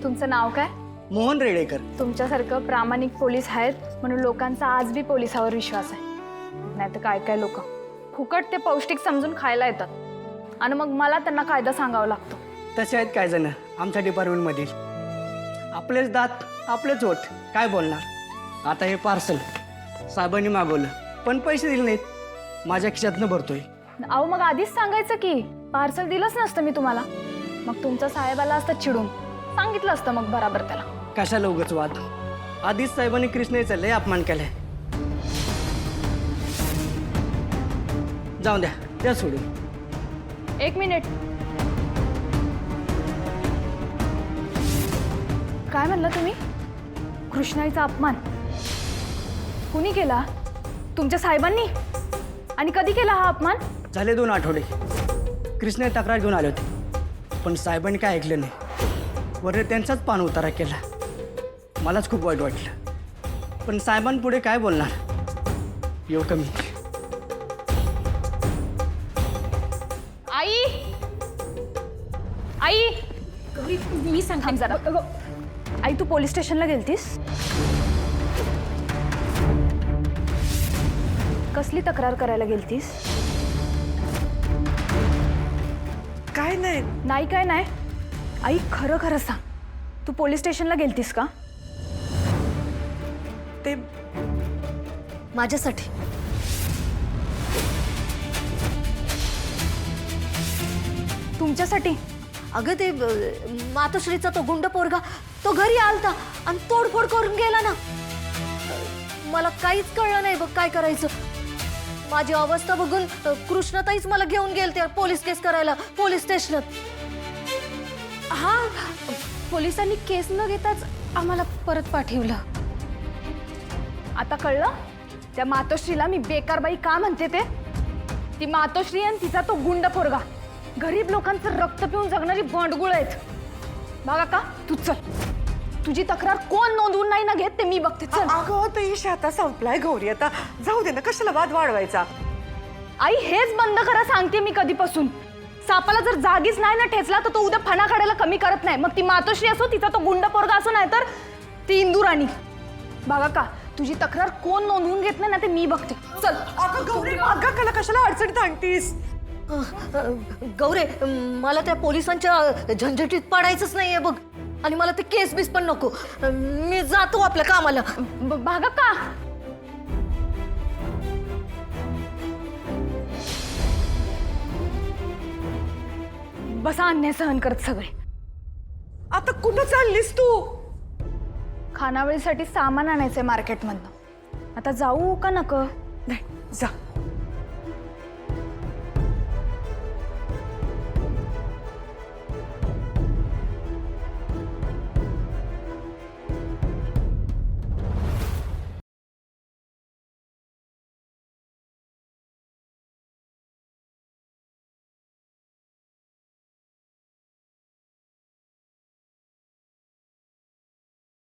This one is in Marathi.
तुमचं नाव काय? मोहन रेडेकर. तुमच्यासारखं प्रामाणिक पोलीस आहेत म्हणून लोकांचा आज बी पोलिसावर विश्वास आहे. नाही तर काय काय लोक फुकट ते पौष्टिक समजून खायला येतात आणि मग मला त्यांना कायदा सांगावा लागतो. तसे आहेत काय जण आमच्या डिपार्टमेंटमधील. आपलेच दात आपलेच ओठ, काय बोलणार. आता हे पार्सल साहेबांनी मागवलं पण पैसे दिले नाहीत, माझ्या खिशातनं भरतोय. अहो मग आधीच सांगायचं की पार्सल दिलंच नसतं मी तुम्हाला. मग तुमचा साहेबाला असतं चिडून सांगितलं असतं मग बराबर त्याला. कशाला उगाच वाद. आधीच साहेबांनी कृष्णेचा लय अपमान केलाय. जाऊन द्या सोडून. एक मिनिट. काय म्हणलं तुम्ही? कृष्णाईचा अपमान कुणी केला? तुमच्या साहेबांनी? आणि कधी केला हा अपमान? झाले 2 आठवडे. कृष्ण तक्रार घेऊन आले होते पण साहेबांनी काय ऐकलं नाही. वरती त्यांचाच पान उतारा केला. मलाच खूप वाईट वाटलं पण साहेबांपुढे काय बोलणार. येऊ कमी. आई आई मी सांगते जरा. आई तू पोलीस स्टेशनला गेलतीस? कसली तक्रार करायला गेलतीस? काय नाही. नाही काय नाही. आई खरं खरं सांग, तू पोलीस स्टेशनला गेलतीस का? ते माझ्यासाठी. तुमच्यासाठी? अगं ते मातोश्रीचा तो गुंड पोरगा तो घरी आलता आणि तोडफोड करून गेला ना. मला काहीच कळलं नाही बघ काय करायचं. माझी अवस्था बघून कृष्णताईच मला घेऊन गेलते पोलीस केस करायला पोलीस स्टेशनात. हा, पोलिसांनी केस न घेताच आम्हाला परत पाठवलं. आता कळलं त्या मातोश्रीला मी बेकारबाई का म्हणते ते. ती मातोश्री आणि तिचा तो गुंड पोरगा गरीब लोकांचं रक्त पिऊन जगणारी भांडगुळ आहेत. बघा का तू चल, तुझी तक्रार कोण नोंदवून नाही ना घेत ते मी बघते. चल. अगं ते इशा आता संपलाय गौरी. आता जाऊ दे ना, कशाला वाद वाढवायचा. आई हेच बंद करा सांगते मी कधीपासून. सापाला जर जागीच नाही ना ठेचला तर तो उद्या फणा काढायला कमी करत नाही. मग ती मातोश्री असो, तिचा तो गुंड पोरगा असो, नाही तर ती इंदुराणी. बघा का तुझी तक्रार कोण नोंदवून घेत नाही ना ते मी बघते. चल. अगं गौरी, अगं कला कशाला अडचणीत आणतीस. गौरे मला त्या पोलिसांच्या झंझटीत पडायचंच नाहीये बघ. आणि मला ते केस बीस पण नको. मी जातो आपल्या कामाला. बघा का बसा अन्याय सहन करत सगळे. आता कुठं चाललीस तू? खानावळीसाठी सामान आणायचंय मार्केटमधनं. आता जाऊ का नको? नाही जा.